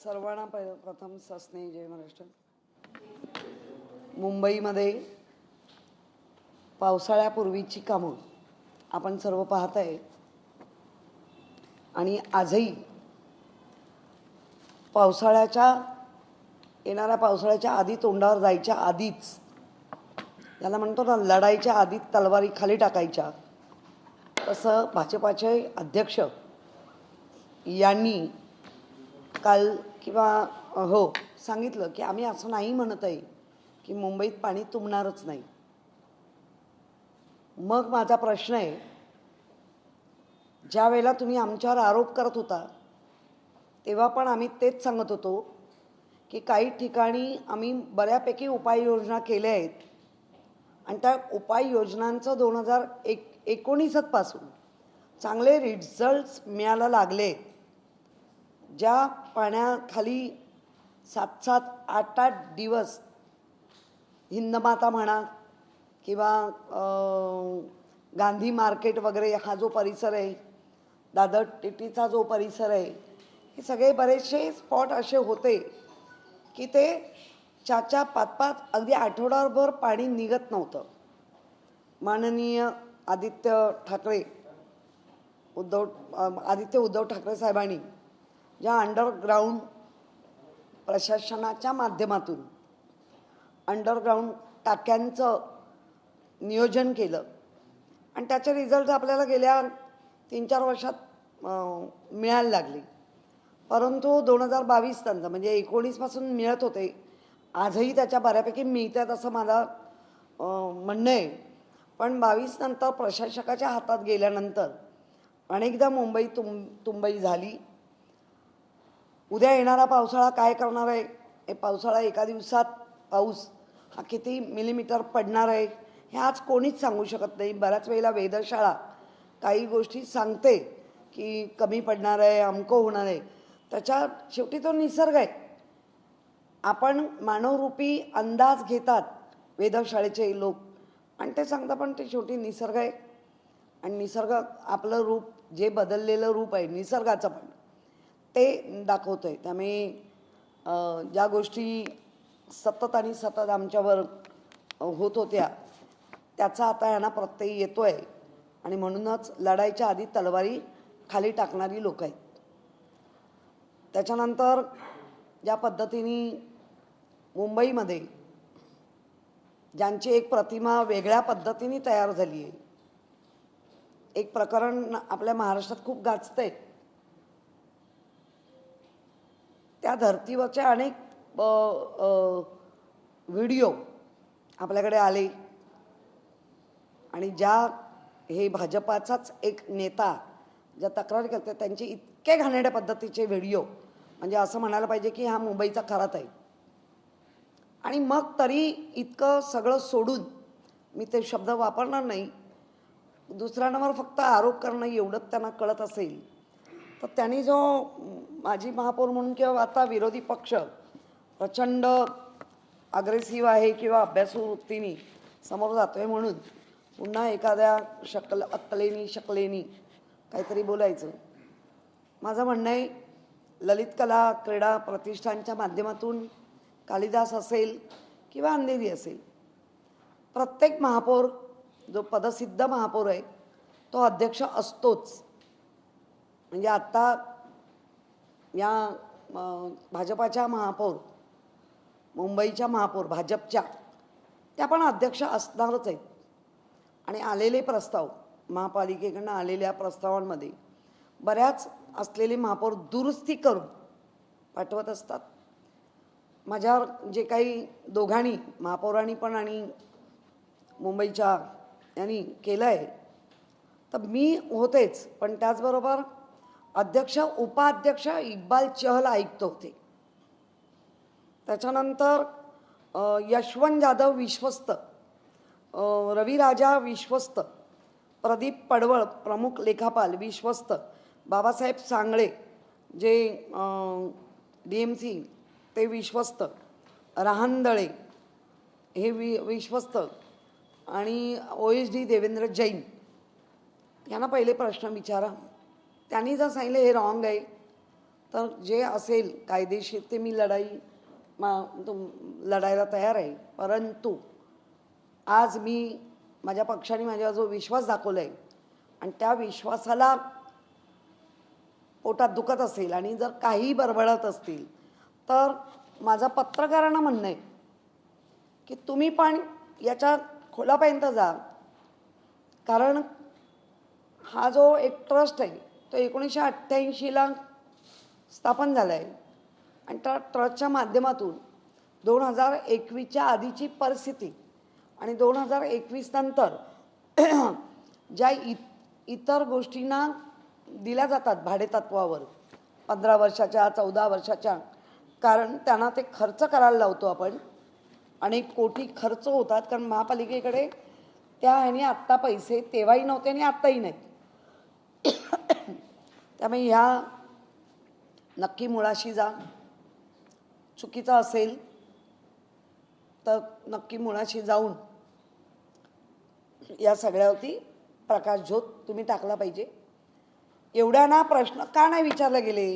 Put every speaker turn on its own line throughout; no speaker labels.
सर्वांना प्रथम सस्ने जय महाराष्ट्र। मुंबईमध्ये पावसाळ्यापूर्वीची कामं आपण सर्व पाहत आहे आणि आजही येणाऱ्या पावसाळ्याच्या आधी तोंडावर जायच्या आधीच याला म्हणतो ना, लढाईच्या आधी तलवारी खाली टाकायच्या, तसं भाजपाचे अध्यक्ष यांनी काल सांगितलं की आम्ही असं नाही म्हणत आहे की मुंबईत पाणी तुंबणारच नाही। मग माझा प्रश्न आहे, ज्या वेळेला तुम्ही आमच्यावर आरोप करत होता तेव्हा पण आम्ही तेच सांगत होतो की काही ठिकाणी आम्ही बऱ्यापैकी उपाययोजना केल्या आहेत आणि त्या उपाययोजनांचं 2019 पासून चांगले रिझल्ट्स मिळायला लागले। ज्या पाण्याखाली 7-7, 8-8 दिवस हिंदमाता म्हणा किंवा गांधी मार्केट वगैरे हा जो परिसर आहे, दादर टिटीचा जो परिसर आहे, हे सगळे बरेचसे स्पॉट असे होते की ते 4-4, 5-5 अगदी आठवडाभर पाणी निघत नव्हतं। माननीय आदित्य उद्धव ठाकरे साहेबांनी ज्या अंडरग्राऊंड प्रशासनाच्या माध्यमातून अंडरग्राऊंड टाक्यांचं नियोजन केलं आणि त्याचे रिझल्ट आपल्याला गेल्या 3-4 वर्षात मिळायला लागले। परंतु 2022 नंतर म्हणजे 19 पासून मिळत होते, आजही त्याच्या बऱ्यापैकी मिळतात असं माझं म्हणणं आहे। पण 22 नंतर प्रशासकाच्या हातात गेल्यानंतर अनेकदा मुंबई तुंबई झाली। उद्या येणारा पावसाळा काय करणार आहे, हे पावसाळा एका दिवसात पाऊस हा किती मिलीमीटर पडणार आहे हे आज कोणीच सांगू शकत नाही। बऱ्याच वेळेला वेधशाळा काही गोष्टी सांगते की कमी पडणार आहे, अमकं होणार आहे, त्याच्या शेवटी तो निसर्ग आहे। आपण मानवरूपी अंदाज घेतात वेधशाळेचे लोक आणि ते सांगतात, पण ते शेवटी निसर्ग आहे आणि निसर्ग आपलं रूप जे बदललेलं रूप आहे निसर्गाचं पण ते दाखवतं आहे। त्यामुळे ज्या गोष्टी सतत आमच्यावर होत होत्या त्याचा आता यांना प्रत्यय येतो आहे आणि म्हणूनच लढाईच्या आधी तलवारी खाली टाकणारी लोक आहेत। त्याच्यानंतर ज्या पद्धतीने मुंबईमध्ये ज्यांची एक प्रतिमा वेगळ्या पद्धतीने तयार झाली आहे, एक प्रकरण आपल्या महाराष्ट्रात खूप गाजतंय, त्या धर्तीवरचे अनेक व्हिडिओ आपल्याकडे आले आणि हे भाजपाचाच एक नेता ज्या तक्रार करते त्यांचे इतके घाणेरड्या पद्धतीचे व्हिडिओ, म्हणजे असं म्हणायला पाहिजे की हा मुंबईचा खरात आहे। आणि मग तरी इतकं सगळं सोडून मी ते शब्द वापरणार नाही, दुसऱ्यांवर फक्त आरोप करणं एवढंच त्यांना कळत असेल तर त्यांनी जो माजी महापौर म्हणून किंवा आता विरोधी पक्ष प्रचंड अग्रेसिव्ह आहे किंवा अभ्यासू वृत्तीने समोर जातोय म्हणून पुन्हा एखाद्या शकलेनी काहीतरी बोलायचं। माझं म्हणणं आहे, ललित कला क्रीडा प्रतिष्ठानच्या माध्यमातून कालिदास असेल किंवा अंधेरी असेल, प्रत्येक महापौर जो पदसिद्ध महापौर आहे तो अध्यक्ष असतोच। म्हणजे आत्ता या भाजपाच्या महापौर, मुंबईच्या महापौर भाजपच्या, त्या पण अध्यक्ष असणारच आहेत। आणि आलेले प्रस्ताव महापालिकेकडून आलेल्या प्रस्तावांमध्ये बऱ्याच असलेले महापौर दुरुस्ती करून पाठवत असतात। माझ्यावर जे काही दोघांनी महापौरांनी पण आणि मुंबईच्या यांनी केलं आहे तर मी होतेच, पण त्याचबरोबर अध्यक्ष उपाध्यक्ष इक्बाल चहल आयुक्त होते। त्याच्यानंतर यशवंत जाधव विश्वस्त, रवी राजा विश्वस्त, प्रदीप पडवळ प्रमुख लेखापाल विश्वस्त, बाबासाहेब सांगळे जे DMC ते विश्वस्त, रहांदळे हे विश्वस्त आणि OSD देवेंद्र जैन यांना पहिले प्रश्न विचारा। त्यांनी जर सांगितलं हे रॉंग आहे तर जे असेल कायदेशीर ते मी लढायला तयार आहे. परंतु आज मी माझ्या पक्षाने माझ्यावर जो विश्वास दाखवला आहे आणि त्या विश्वासाला पोटात दुखत असेल आणि जर काही बरबडत असतील तर माझं पत्रकारांना म्हणणं आहे की तुम्ही पण याच्या खोलापर्यंत जा. कारण हा जो एक ट्रस्ट आहे तो 1988ला स्थापन झाला आहे आणि त्या ट्रस्टच्या माध्यमातून 2021च्या आधीची परिस्थिती आणि 2021 नंतर ज्या इतर गोष्टींना दिल्या जातात भाडेतत्वावर 15 वर्षाच्या 14 वर्षाच्या, कारण त्यांना ते खर्च करायला लावतो आपण. अनेक कोटी खर्च होतात कारण महापालिकेकडे त्या ह्याने आत्ता पैसे तेव्हाही नव्हते आणि आत्ताही नाहीत. त्यामुळे ह्या नक्की मुळाशी जा. चुकीचं असेल तर नक्की मुळाशी जाऊन या सगळ्यावरती प्रकाशझोत तुम्ही टाकला पाहिजे. एवढ्या ना प्रश्न का नाही विचारले गेले.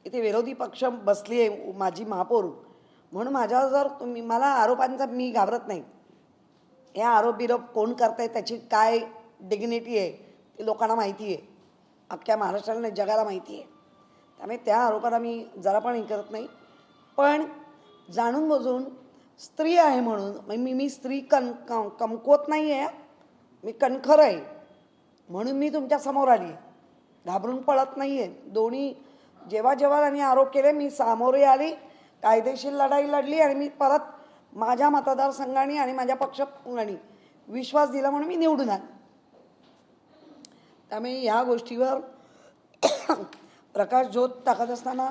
इथे विरोधी पक्ष बसली आहे माझी महापौर म्हणून माझ्यावर जर तुम्ही मला आरोपांचा मी घाबरत नाही. हे आरोप बिरोप कोण करताय त्याची काय डिग्निटी आहे ते लोकांना माहिती आहे, अख्ख्या महाराष्ट्राला नाही जगाला माहिती आहे. त्यामुळे त्या आरोपाला मी जरा पण हे करत नाही. पण जाणून बुजून स्त्री आहे म्हणून मी स्त्री कमकुवत नाही आहे, मी कणखर आहे म्हणून मी तुमच्या समोर आली आहे, घाबरून पळत नाही आहे. दोन्ही जेव्हा त्यांनी आरोप केले मी सामोरे आली, कायदेशीर लढाई लढली आणि मी परत माझ्या मतदारसंघाने आणि माझ्या पक्षाने विश्वास दिला म्हणून मी निवडून आले. त्यामुळे ह्या गोष्टीवर प्रकाशझोत टाकत असताना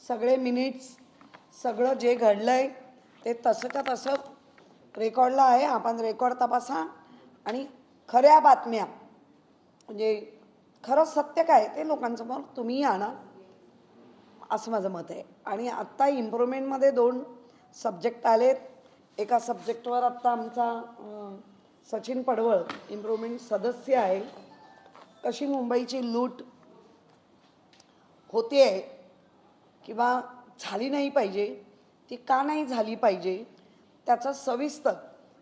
सगळे मिनिट्स सगळं जे घडलं आहे ते तसंच्या तसं रेकॉर्डला आहे. आपण रेकॉर्ड तपासा आणि खऱ्या बातम्या म्हणजे खरं सत्य काय ते लोकांसमोर तुम्ही आणा असं माझं मत आहे. आणि आत्ता इम्प्रूव्हमेंटमध्ये 2 सब्जेक्ट आलेत. एका सब्जेक्टवर आत्ता आमचा सचिन पडवळ इम्प्रूव्हमेंट सदस्य आहे. कशी मुंबईची लूट होते आहे किंवा झाली नाही पाहिजे, ती का नाही झाली पाहिजे त्याचं सविस्तर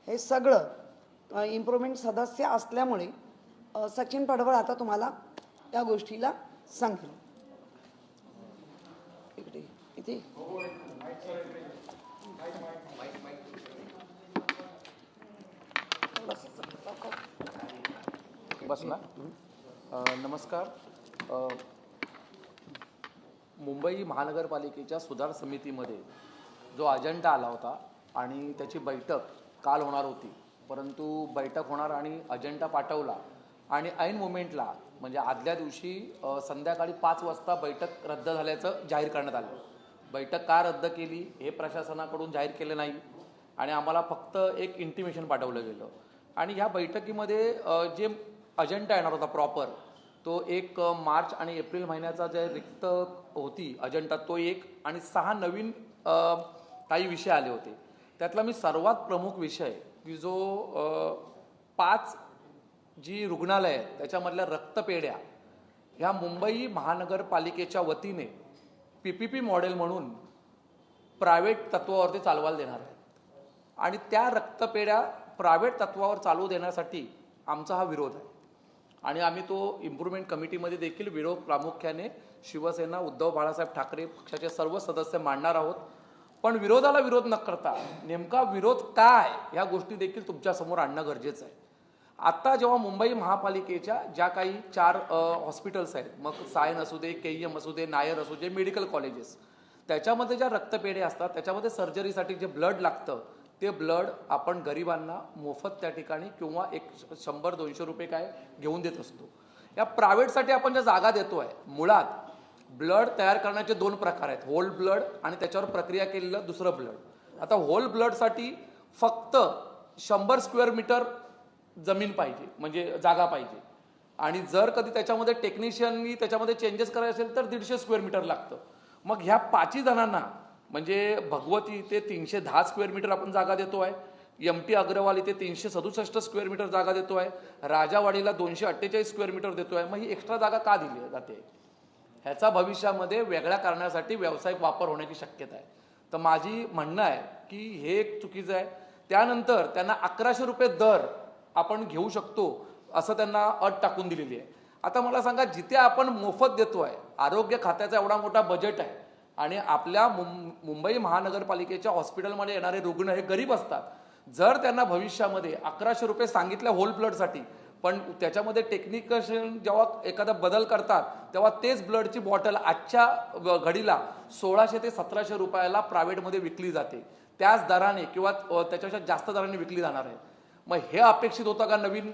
हे सगळं इम्प्रूव्हमेंट सदस्य असल्यामुळे सचिन पडवळ आता तुम्हाला त्या गोष्टीला सांगेल. इथे
बस ना. नमस्कार. मुंबई महानगरपालिकेच्या सुधार समितीमध्ये जो अजेंडा आला होता आणि त्याची बैठक काल होणार होती, परंतु बैठक होणार आणि अजेंडा पाठवला आणि ऐन मोमेंटला म्हणजे आदल्या दिवशी संध्याकाळी 5 वाजता बैठक रद्द झाल्याचं जाहीर करण्यात आलं. बैठक का रद्द केली हे प्रशासनाकडून जाहीर केलं नाही आणि आम्हाला फक्त एक इंटिमेशन पाठवलं गेलं. आणि ह्या बैठकीमध्ये जे अजेंडा येणार होता प्रॉपर तो 1 मार्च आणि एप्रिल महिन्याचा जे रिक्त होती अजेंडा तो 1 आणि 6 नवीन काही विषय आले होते. त्यातला मी सर्वात प्रमुख विषय की जो 5 जी रुग्णालय आहेत त्याच्यामधल्या रक्तपेढ्या ह्या मुंबई महानगरपालिकेच्या वतीने PPP मॉडेल म्हणून प्रायव्हेट तत्वावरती चालवायला देणार आहेत आणि त्या रक्तपेढ्या प्रायव्हेट तत्वावर चालू देण्यासाठी आमचा हा विरोध आहे. आणि आम्ही तो इम्प्रूव्हमेंट कमिटीमध्ये देखील विरोध प्रामुख्याने शिवसेना उद्धव बाळासाहेब ठाकरे पक्षाचे सर्व सदस्य मांडणार आहोत. पण विरोधाला विरोध न करता नेमका विरोध काय ह्या गोष्टी देखील तुमच्यासमोर आणणं गरजेचं आहे. आत्ता जेव्हा मुंबई महापालिकेच्या ज्या काही 4 हॉस्पिटल्स आहेत, मग सायन असू दे, KEM असू दे, नायर असू दे, मेडिकल कॉलेजेस, त्याच्यामध्ये ज्या रक्तपेढ्या असतात त्याच्यामध्ये सर्जरीसाठी जे ब्लड लागतं ते ब्लड आपण गरिबांना मोफत त्या ठिकाणी किंवा 100-200 रुपये काय घेऊन देत असतो. या प्रायव्हेटसाठी आपण ज्या जागा देतो आहे, मुळात ब्लड तयार करण्याचे 2 प्रकार आहेत, होल ब्लड आणि त्याच्यावर प्रक्रिया केलेलं दुसरं ब्लड. आता होल ब्लडसाठी फक्त 100 स्क्वेअर मीटर जमीन पाहिजे म्हणजे जागा पाहिजे आणि जर कधी त्याच्यामध्ये टेक्निशियननी त्याच्यामध्ये चेंजेस करायचे असेल तर 150 स्क्वेअर मीटर लागतं. मग ह्या 5 जणांना म्हणजे भगवती इथे 310 स्क्वेअर मीटर आपण जागा देतो आहे, MT अग्रवाल इथे 367 स्क्वेअर मीटर जागा देतो आहे, राजावाडीला 248 स्क्वेअर मीटर देतो आहे. मग ही एक्स्ट्रा जागा का दिली जाते? ह्याचा भविष्यामध्ये वेगळ्या कारणासाठी व्यावसायिक वापर होण्याची शक्यता आहे. तर माझी म्हणणं आहे की हे एक चुकीचं आहे. त्यानंतर त्यांना 1100 रुपये दर आपण घेऊ शकतो असं त्यांना अट टाकून दिलेली आहे. आता मला सांगा, जिथे आपण मोफत देतोय, आरोग्य खात्याचा एवढा मोठा बजेट आहे आणि आपल्या मुंबई महानगरपालिकेच्या हॉस्पिटलमध्ये येणारे रुग्ण हे गरीब असतात, जर त्यांना भविष्यामध्ये 1100 रुपये सांगितले होल ब्लडसाठी, पण त्याच्यामध्ये टेक्निशियन जेव्हा एखादा बदल करतात तेव्हा तेच ब्लडची बॉटल आजच्या घडीला 1600 ते 1700 रुपयाला प्रायव्हेटमध्ये विकली जाते, त्याच दराने किंवा त्याच्यापेक्षा जास्त दराने विकली जाणार आहे. मग हे अपेक्षित होतं का नवीन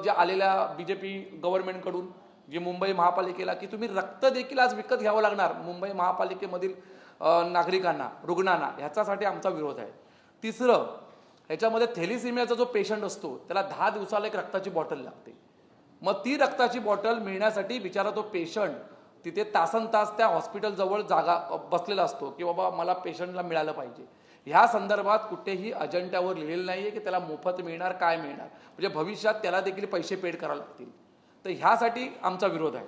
जे आलेल्या बीजेपी गव्हर्नमेंटकडून, जी मुंबई महापालिकेला, की तुम्ही रक्त देखील आज विकत घ्यावं लागणार मुंबई महापालिकेमधील नागरिकांना, रुग्णांना? ह्याच्यासाठी आमचा विरोध आहे. तिसरं, ह्याच्यामध्ये थॅलेसिमियाचा जो पेशंट असतो त्याला 10 दिवसाला एक रक्ताची बॉटल लागते. मग ती रक्ताची बॉटल मिळण्यासाठी बिचारा तो पेशंट तिथे तासनतास त्या हॉस्पिटल जागा बसलेला असतो की बाबा मला पेशंटला मिळालं पाहिजे. ह्या संदर्भात कुठेही अजेंड्यावर लिहिलेलं नाहीये की त्याला मोफत मिळणार, काय मिळणार, म्हणजे भविष्यात त्याला देखील पैसे पेड करावे लागतील. तर ह्यासाठी आमचा विरोध आहे.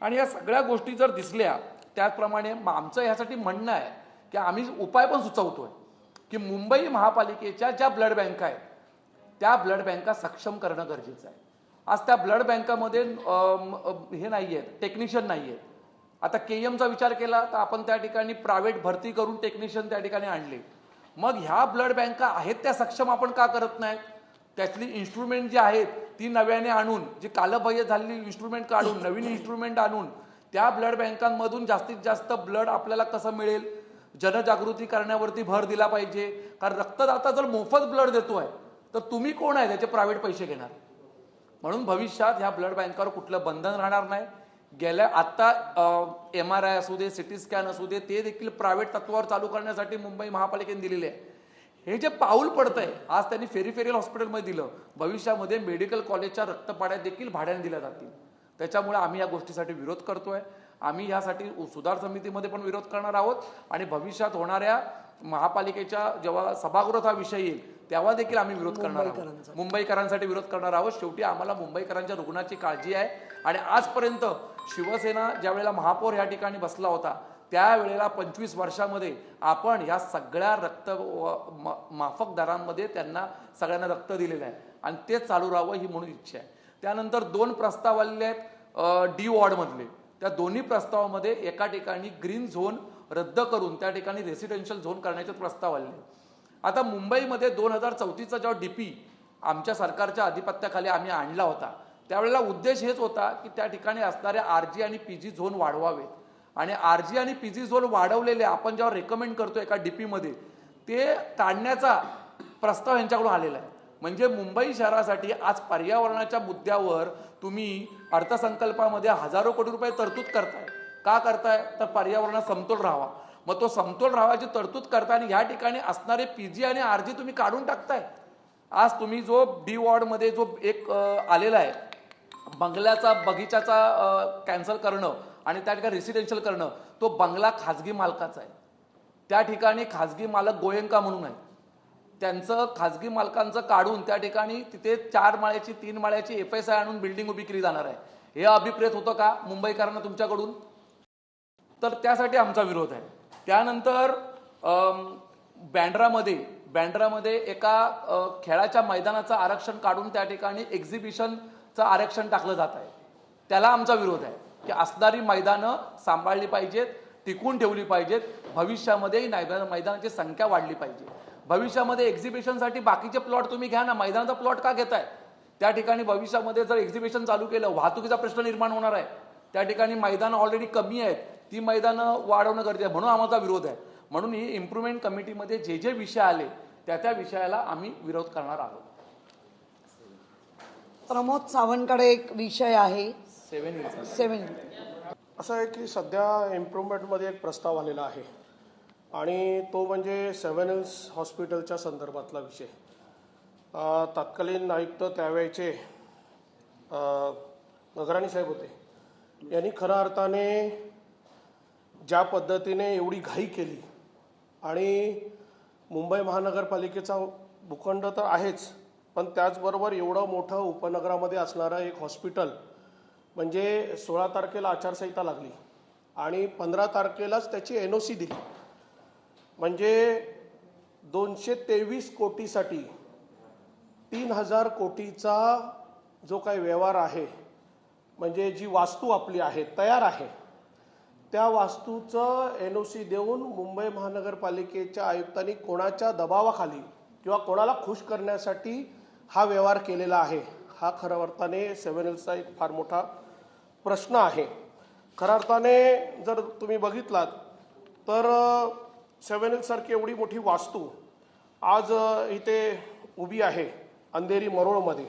आणि या सगळ्या गोष्टी जर दिसल्या त्याचप्रमाणे आमचं ह्यासाठी म्हणणं आहे की आम्ही उपाय पण सुचवतोय की मुंबई महापालिकेच्या ज्या ब्लड बँका आहेत त्या ब्लड बँका सक्षम करणं गरजेचं आहे. आज त्या ब्लड बँकामध्ये हे नाही आहेत, टेक्निशियन नाही आहेत. आता KEMचा विचार केला तर आपण त्या ठिकाणी प्रायव्हेट भरती करून टेक्निशियन त्या ठिकाणी आणले. मग ह्या ब्लड बँका आहेत त्या सक्षम आपण का करत नाहीत? त्यातली इन्स्ट्रुमेंट जी आहेत ती नव्याने आणून, जी कालबाह्य झालेली इन्स्ट्रुमेंट काढून नवीन इन्स्ट्रुमेंट आणून त्या ब्लड बँकांमधून जास्तीत जास्त ब्लड आपल्याला कसं मिळेल, जनजागृती करण्यावरती भर दिला पाहिजे. कारण रक्तदाता जर मोफत ब्लड देतोय तर तुम्ही कोण आहे त्याचे प्रायव्हेट पैसे घेणार? म्हणून भविष्यात ह्या ब्लड बँकावर कुठलं बंधन राहणार नाही. गेल्या आता MRI असू दे, CT स्कॅन असू दे, ते देखील प्रायव्हेट तत्वावर चालू करण्यासाठी मुंबई महापालिकेने दिलेले आहे. हे जे पाऊल पडतंय, आज त्यांनी फेरीफेरियल हॉस्पिटलमध्ये दिलं, भविष्यामध्ये मेडिकल कॉलेजच्या रक्तपाड्या देखील भाड्याने दिल्या जातील. त्याच्यामुळे आम्ही या गोष्टीसाठी विरोध करतोय. आम्ही यासाठी सुधार समितीमध्ये पण विरोध करणार आहोत आणि भविष्यात होणाऱ्या महापालिकेच्या जेव्हा सभागृहात हा विषय येईल तेव्हा देखील आम्ही विरोध करणार आहोत. मुंबईकरांसाठी विरोध करणार आहोत. शेवटी आम्हाला मुंबईकरांच्या रुग्णाची काळजी आहे. आणि आजपर्यंत शिवसेना ज्या वेळेला महापौर या ठिकाणी बसला होता त्यावेळेला 25 वर्षामध्ये आपण या सगळ्या रक्त माफक दरांमध्ये त्यांना सगळ्यांना रक्त दिलेलं आहे आणि ते चालू राहावं ही म्हणून इच्छा आहे. त्यानंतर 2 प्रस्ताव आलेले आहेत D वॉर्डमधले. त्या दोन्ही प्रस्तावामध्ये एका ठिकाणी ग्रीन झोन रद्द करून त्या ठिकाणी रेसिडेन्शियल झोन करण्याचे प्रस्ताव आले. आता मुंबईमध्ये 2034चा जेव्हा DP आमच्या सरकारच्या अधिपत्याखाली आम्ही आणला होता त्यावेळेला उद्देश हेच होता की त्या ठिकाणी असणारे RG आणि PG झोन वाढवावेत. आणि RG आणि PG झोन वाढवलेले आपण जेव्हा रेकमेंड करतो एका DP मध्ये ते काढण्याचा प्रस्ताव यांच्याकडून आलेला आहे. म्हणजे मुंबई शहरासाठी आज पर्यावरणाच्या मुद्द्यावर तुम्ही अर्थसंकल्पामध्ये हजारो कोटी रुपये तरतूद करताय. का करताय? तर पर्यावरणात समतोल राहावा. मग तो समतोल राहावाची तरतूद करताय आणि या ठिकाणी असणारे PG आणि RG तुम्ही काढून टाकताय. आज तुम्ही जो D वॉर्डमध्ये जो एक आलेला आहे बंगल्याचा बगीचाचा कॅन्सल करणं आणि त्या ठिकाणी रेसिडेन्शियल करणं, तो बंगला खाजगी मालकाचा आहे. त्या ठिकाणी खाजगी मालक गोयंका म्हणून आहे. त्यांचं खाजगी मालकांचं काढून त्या ठिकाणी तिथे 4 माळ्याची 3 माळ्याची FSI आणून बिल्डिंग उभी केली जाणार आहे. हे अभिप्रेत होतं का मुंबईकरांना तुमच्याकडून? तर त्यासाठी आमचा विरोध आहे. त्यानंतर बँड्रामध्ये एका खेळाच्या मैदानाचं आरक्षण काढून त्या ठिकाणी एक्झिबिशनचं आरक्षण टाकलं जात आहे. त्याला आमचा विरोध आहे की असणारी मैदानं सांभाळली पाहिजेत, टिकून ठेवली पाहिजेत. भविष्यामध्ये मैदानाची संख्या वाढली पाहिजे. भविष्यामध्ये एक्झिबिशनसाठी बाकीचे प्लॉट तुम्ही घ्या ना, मैदानाचा प्लॉट का घेताय? त्या ठिकाणी भविष्यामध्ये जर एक्झिबिशन चालू केलं वाहतुकीचा प्रश्न निर्माण होणार आहे. त्या ठिकाणी मैदानं ऑलरेडी कमी आहेत, ती मैदानं वाढवणं गरजेचं आहे. म्हणून आमचा विरोध आहे. म्हणून ही इम्प्रुव्हमेंट कमिटीमध्ये जे विषय आले त्या विषयाला आम्ही विरोध करणार आहोत.
प्रमोद सावंतकडे एक विषय आहे 7.
असं आहे की सध्या इम्प्रूव्हमेंटमध्ये एक प्रस्ताव आलेला आहे आणि तो म्हणजे 7 हिल्स हॉस्पिटलच्या संदर्भातला विषय. तत्कालीन आयुक्त त्यावेळेचे गगराणी साहेब होते. यांनी खऱ्या अर्थाने ज्या पद्धतीने एवढी घाई केली आणि मुंबई महानगरपालिकेचा भूखंड तर आहेच, पण त्याचबरोबर एवढं मोठं उपनगरामध्ये असणारं एक हॉस्पिटल म्हणजे 16 तारखेला आचारसंहिता लागली आणि 15 तारखेलाच त्याची NOC दिली. म्हणजे 223 कोटीसाठी 3000 कोटीचा जो काही व्यवहार आहे, म्हणजे जी वास्तू आपली आहे तयार आहे, त्या वास्तूचं NOC देऊन मुंबई महानगरपालिकेच्या आयुक्तांनी कोणाच्या दबावाखाली किंवा कोणाला खुश करण्यासाठी हा व्यवहार केलेला आहे, हा खऱ्या अर्थाने 7 हिल्सचा एक फार मोठा प्रश्न आहे. खऱ्या अर्थाने जर तुम्ही बघितलात तर 7 हिल्स सारखी एवढी मोठी वास्तू आज इथे उभी आहे अंधेरी मरोळमध्ये,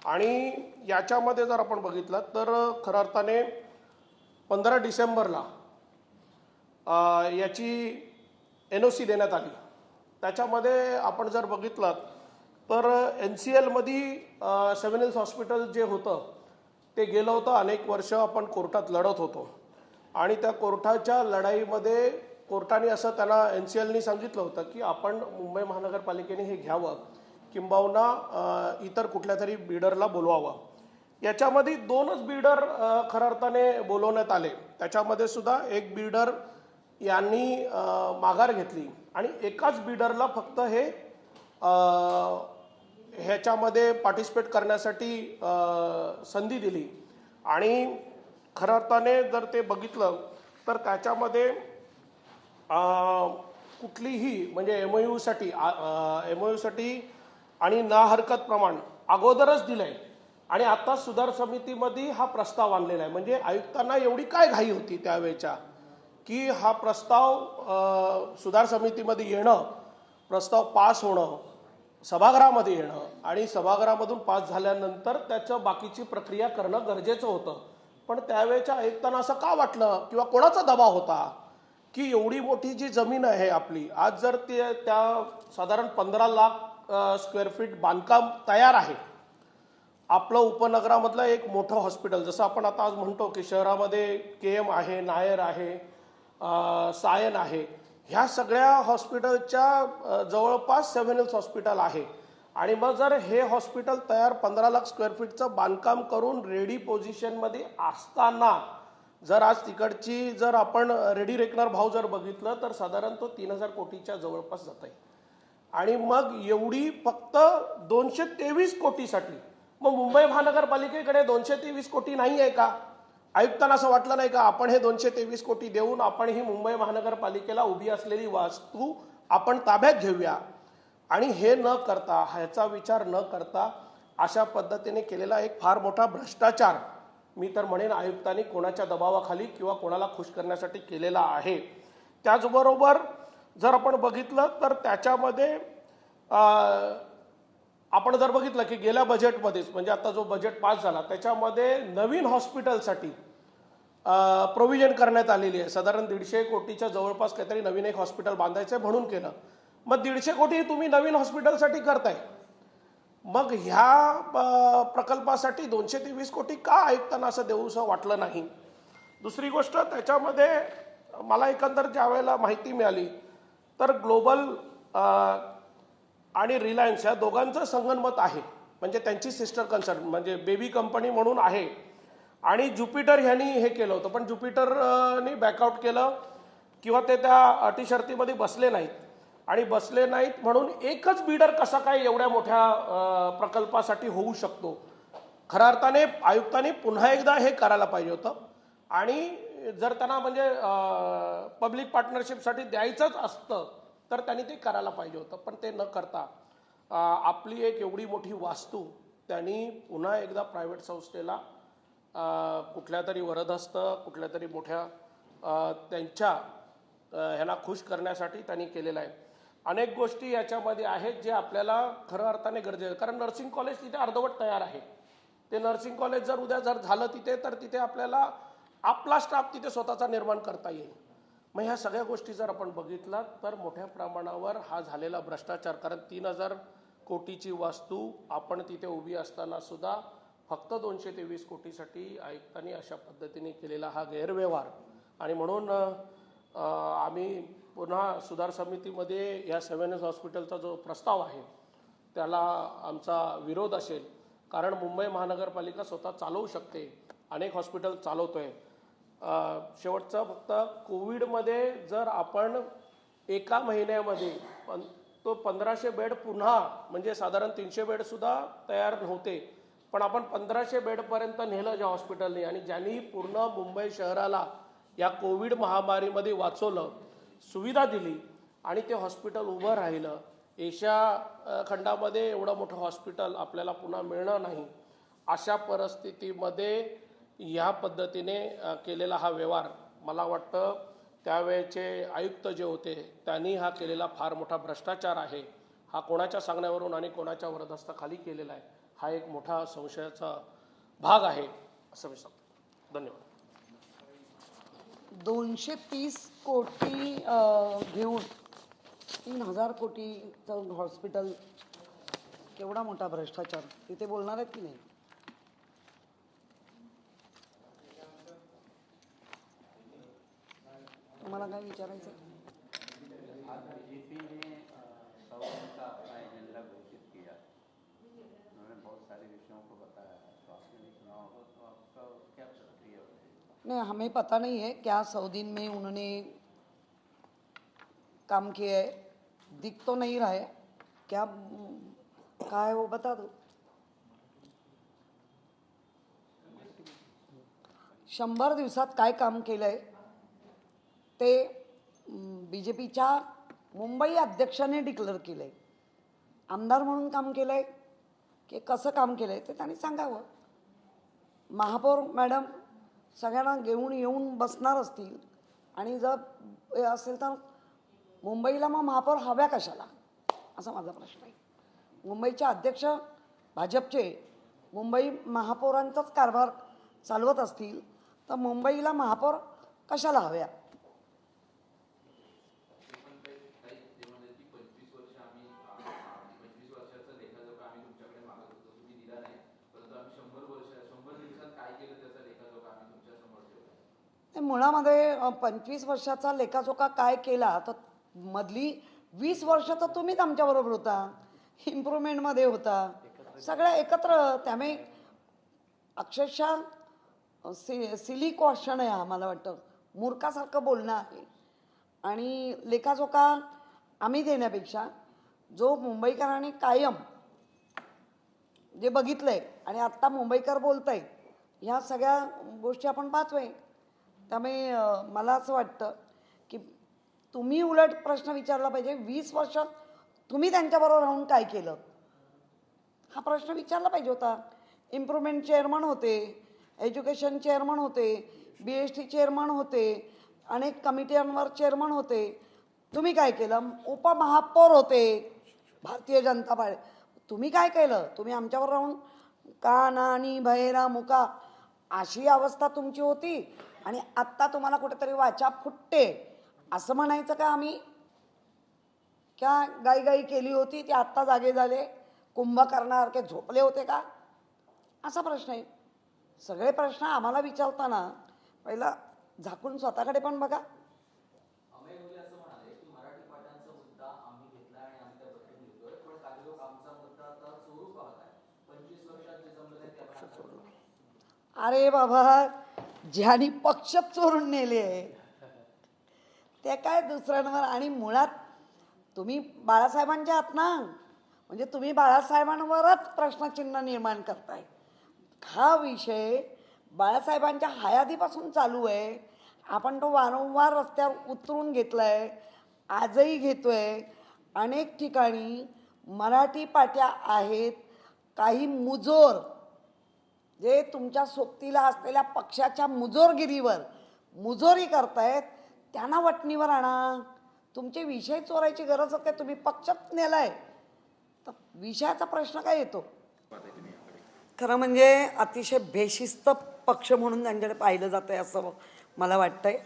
आणि याच्यामध्ये जर आपण बघितलं तर खऱ्या अर्थाने 15 डिसेंबरला याची NOC देण्यात आली. त्याच्यामध्ये आपण जर बघितलं तर NCL मध्ये 7 हिल्स हॉस्पिटल जे होतं ते गेलं होतं. अनेक वर्ष आपण कोर्टात लढत होतो, आणि त्या कोर्टाच्या लढाईमध्ये कोर्टाने असं त्यांना NCLनी सांगितलं होतं की आपण मुंबई महानगरपालिकेने हे घ्यावं, किंबहुना इतर कुठल्या तरी बिल्डरला बोलवावं. याच्यामध्ये 2च बिल्डर खऱ्या अर्थाने बोलवण्यात आले. त्याच्यामध्ये सुद्धा एक बिल्डर यांनी माघार घेतली, आणि एकाच बिल्डरला फक्त हे ह्याच्यामध्ये पार्टिसिपेट करण्यासाठी संधी दिली. आणि खऱ्या अर्थाने जर ते बघितलं तर त्याच्यामध्ये कुठलीही म्हणजे MOU साठी आणि ना हरकत प्रमाण अगोदरच दिलंय, आणि आता सुधार समितीमध्ये हा प्रस्ताव आणलेला आहे. म्हणजे आयुक्तांना एवढी काय घाई होती त्यावेळेच्या की हा प्रस्ताव सुधार समितीमध्ये येणं, प्रस्ताव पास होणं, सभागृहामध्ये येणं, आणि सभागृहामधून पास झाल्यानंतर त्याचं बाकीची प्रक्रिया करणं गरजेचं होतं. पण त्यावेळेच्या आयुक्तांना असं का वाटलं, किंवा कोणाचा दबाव होता की एवढी मोठी जी जमीन आहे आपली, आज जर त्या साधारण 15 लाख स्क्वेअर फीट बांधकाम तयार आहे, आपलं उपनगरामधलं एक मोठं हॉस्पिटल, जसं आपण आता आज म्हणतो की शहरामध्ये KM आहे, नायर आहे, सायन आहे, ह्या सगळ्या हॉस्पिटलच्या जवळपास 7 हिल्स हॉस्पिटल आहे. आणि मग जर हे हॉस्पिटल तयार 15 लाख स्क्वेअर फीटचं बांधकाम करून रेडी पोझिशनमध्ये असताना जर आज तिकडची जर आपण रेडी रेकनर भाव जर बघितलं तर साधारण तो 3000 कोटीच्या जवळपास जात आहे. आणि मग एवढी फक्त 223 कोटीसाठी, मग मुंबई महानगरपालिकेकडे 223 कोटी नाही आहे का? आयुक्तांना असं वाटलं नाही का आपण हे 223 कोटी देऊन आपण ही मुंबई महानगरपालिकेला उभी असलेली वास्तू आपण ताब्यात घेऊया? आणि हे न करता, ह्याचा विचार न करता अशा पद्धतीने केलेला एक फार मोठा भ्रष्टाचार मी तर म्हणेन आयुक्तांनी कोणाच्या दबावाखाली किंवा कोणाला खुश करण्यासाठी केलेला आहे. त्याचबरोबर जर आपण बघितलं तर त्याच्यामध्ये आपण जर बघितलं की गेल्या बजेटमध्येच, म्हणजे आता जो बजेट पास झाला त्याच्यामध्ये नवीन हॉस्पिटलसाठी प्रोव्हिजन करण्यात आलेली आहे. साधारण 150 कोटीच्या जवळपास काहीतरी नवीन एक हॉस्पिटल बांधायचं म्हणून केलं. मग 150 कोटी तुम्ही नवीन हॉस्पिटलसाठी करताय, मग ह्या प्रकल्पासाठी 223 कोटी का आयुक्तांना असं देऊसं वाटलं नाही? दुसरी गोष्ट, त्याच्यामध्ये मला एकंदर ज्या वेळेला माहिती मिळाली तर ग्लोबल आणि रिलायन्स या दोघांचं संगनमत आहे, म्हणजे त्यांची सिस्टर कन्सर्न म्हणजे बेबी कंपनी म्हणून आहे. आणि ज्युपिटर ह्यांनी हे केलं होतं, पण ज्युपिटरनी बॅकआउट केलं किंवा ते त्या अटी शर्तीमध्ये बसले नाहीत. आणि बसले नाहीत म्हणून एकच बिडर कसा काय एवढ्या मोठ्या प्रकल्पासाठी होऊ शकतो? खऱ्या अर्थाने आयुक्तांनी पुन्हा एकदा हे करायला पाहिजे होतं. आणि जर त्यांना म्हणजे पब्लिक पार्टनरशिपसाठी द्यायचंच असतं तर त्यांनी ते करायला पाहिजे होतं. पण ते न करता आपली एक एवढी मोठी वास्तू त्यांनी पुन्हा एकदा प्रायव्हेट संस्थेला कुठल्या तरी वरदहस्त, कुठल्या तरी मोठ्या त्यांच्या ह्यांना खुश करण्यासाठी त्यांनी केलेलं आहे. अनेक गोष्टी याच्यामध्ये आहेत जे आपल्याला खऱ्या अर्थाने गरजेचं आहे. कारण नर्सिंग कॉलेज तिथे अर्धवट तयार आहे. ते नर्सिंग कॉलेज जर उद्या जर झालं तिथे, तर तिथे आपल्याला आपला स्टाफ तिथे स्वतःचा निर्माण करता येईल. मग ह्या सगळ्या गोष्टी जर आपण बघितला तर मोठ्या प्रमाणावर हा झालेला भ्रष्टाचार, कारण 3000 कोटीची वास्तू आपण तिथे उभी असताना सुद्धा फक्त 223 कोटीसाठी आयुक्तांनी अशा पद्धतीने केलेला हा गैरव्यवहार. आणि म्हणून आम्ही पुन्हा सुधार समितीमध्ये या 7 हिल्स हॉस्पिटलचा जो प्रस्ताव आहे त्याला आमचा विरोध असेल. कारण मुंबई महानगरपालिका स्वतः चालवू शकते, अनेक हॉस्पिटल चालवतोय. शेवटचं फक्त कोविडमध्ये जर आपण एका महिन्यामध्ये तो 1500 बेड पुन्हा म्हणजे साधारण 300 बेडसुद्धा तयार नव्हते, पण आपण 1500 बेडपर्यंत नेलं ज्या हॉस्पिटलने, आणि ज्यांनी पूर्ण मुंबई शहराला या कोविड महामारीमध्ये वाचवलं, सुविधा दिली आणि ते हॉस्पिटल उभं राहिलं. एशिया खंडामध्ये एवढं मोठं हॉस्पिटल आपल्याला पुन्हा मिळणार नाही. अशा परिस्थितीमध्ये या पद्धतीने केलेला हा व्यवहार, मला वाटतं त्यावेळेचे आयुक्त जे होते त्यांनी हा केलेला फार मोठा भ्रष्टाचार आहे. हा कोणाच्या सांगण्यावरून आणि कोणाच्या वरदहस्ताखाली केलेला आहे, हा एक मोठा संशयाचा भाग आहे असं मी सांगतो. धन्यवाद.
230 कोटी घेऊन 3000 कोटीचं हॉस्पिटल, केवढा मोठा भ्रष्टाचार, तिथे बोलणार आहेत की नाही? तुम्हाला काय विचारायचं?
आज बीजेपी ने 100 दिन का अपना एजेंडा घोषित किया. उन्होंने बहुत सारे विषयों को बताया, तो आपने भी सुना होगा, तो आपका क्या प्रतिक्रिया होगी?
नहीं, हमें पता नहीं है क्या 100 दिन में उन्होंने काम किया है, दिख तो नहीं रहा है. क्या कहा है वो बता दो. 100 दिवसात काय काम केलंय ते बीजेपीच्या मुंबई अध्यक्षाने डिक्लेअर केलंय. आमदार म्हणून काम केलंय की कसं काम केलंय ते त्यांनी सांगावं. महापौर मॅडम सगळ्यांना घेऊन येऊन बसणार असतील आणि जर हे असेल तर मुंबईला मग महापौर हव्या कशाला, असा माझा प्रश्न आहे. मुंबईचे अध्यक्ष भाजपचे मुंबई महापौरांचाच कारभार चालवत असतील तर मुंबईला महापौर कशाला हव्या. मुळामध्ये 25 वर्षाचा लेखाजोखा काय केला तर मधली 20 वर्ष तर तुम्हीच आमच्याबरोबर होता, इम्प्रूव्हमेंटमध्ये होता, सगळ्या एकत्र. त्यामुळे अक्षरशः सिली क्वेश्चन आहे, आम्हाला वाटतं मूर्खासारखं बोलणं आहे. आणि लेखाजोखा आम्ही देण्यापेक्षा जो मुंबईकरांनी कायम जे बघितलंय आणि आत्ता मुंबईकर बोलतायत, ह्या सगळ्या गोष्टी आपण पाहतोय. त्यामुळे मला असं वाटतं की तुम्ही उलट प्रश्न विचारला पाहिजे, 20 वर्ष तुम्ही त्यांच्याबरोबर राहून काय केलं, हा प्रश्न विचारला पाहिजे होता. इम्प्रूव्हमेंट चेअरमन होते, एज्युकेशन चेअरमन होते, BST चेअरमन होते, अनेक कमिट्यांवर चेअरमन होते. तुम्ही काय केलं? उपमहापौर होते भारतीय जनता पार्टी, तुम्ही काय केलं? तुम्ही आमच्यावर राहून काना आणि भैरा मुका अशी अवस्था तुमची होती आणि आत्ता तुम्हाला कुठेतरी वाचा फुटते असं म्हणायचं का आम्ही? क्या गाई केली होती ती आत्ता जागे झाले, कुंभकर्णासारखे झोपले होते का, असा प्रश्न आहे. सगळे प्रश्न आम्हाला विचारताना पहिला झाकून स्वतःकडे पण बघा. अरे बाबा, ज्यांनी पक्ष चोरून नेले ते काय दुसऱ्यांवर. आणि मुळात तुम्ही बाळासाहेबांच्या आहात ना, म्हणजे तुम्ही बाळासाहेबांवरच प्रश्नचिन्ह निर्माण करताय. हा विषय बाळासाहेबांच्या हयातीपासून चालू आहे. आपण तो वारंवार रस्त्यावर उतरून घेतलाय, आजही घेतोय. अनेक ठिकाणी मराठी पाट्या आहेत, काही मुजोर जे तुमच्या सोबतीला असलेल्या पक्षाच्या मुजोरगिरीवर मुजोरी करतायत, त्यांना वटणीवर आणा. तुमचे विषय चोरायची गरज काय? तुम्ही पक्षात नेलाय तर विषयाचा प्रश्न काय येतो? खरं म्हणजे अतिशय बेशिस्त पक्ष म्हणून त्यांच्याकडे पाहिलं जातं आहे असं मला वाटतंय.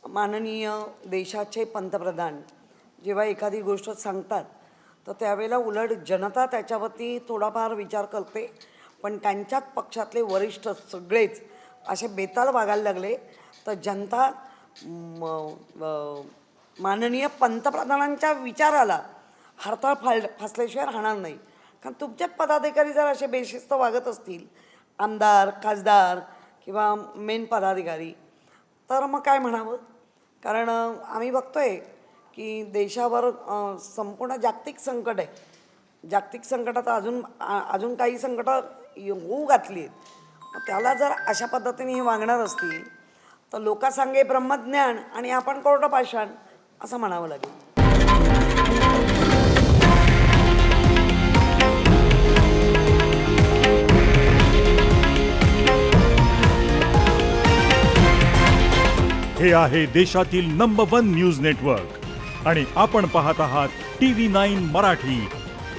माननीय देशाचे पंतप्रधान जेव्हा एखादी गोष्ट सांगतात तर त्यावेळेला उलट जनता त्याच्यावरती थोडाफार विचार करते, पण त्यांच्याच पक्षातले वरिष्ठ सगळेच असे बेताल वागायला लागले तर जनता माननीय पंतप्रधानांच्या विचाराला हरताळ फासल्याशिवाय राहणार नाही. कारण तुमचेच पदाधिकारी जर असे बेशिस्त वागत असतील, आमदार खासदार किंवा मेन पदाधिकारी, तर मग काय म्हणावं. कारण आम्ही बघतोय की देशावर संपूर्ण जागतिक संकट आहे. जागतिक संकटात अजून काही संकटं होऊ घातली आहेत. त्याला जर अशा पद्धतीने हे वागणार असतील तर लोकांसांगे ब्रह्मज्ञान आणि आपण कोरडं पाषाण असं म्हणावं लागेल.
हे आहे देशातील नंबर 1 न्यूज नेटवर्क आणि आपण पाहत आहात TV9 मराठी,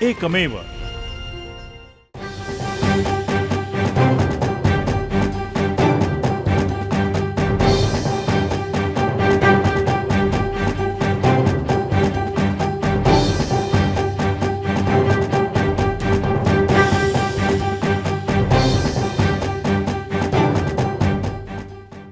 एकमेव.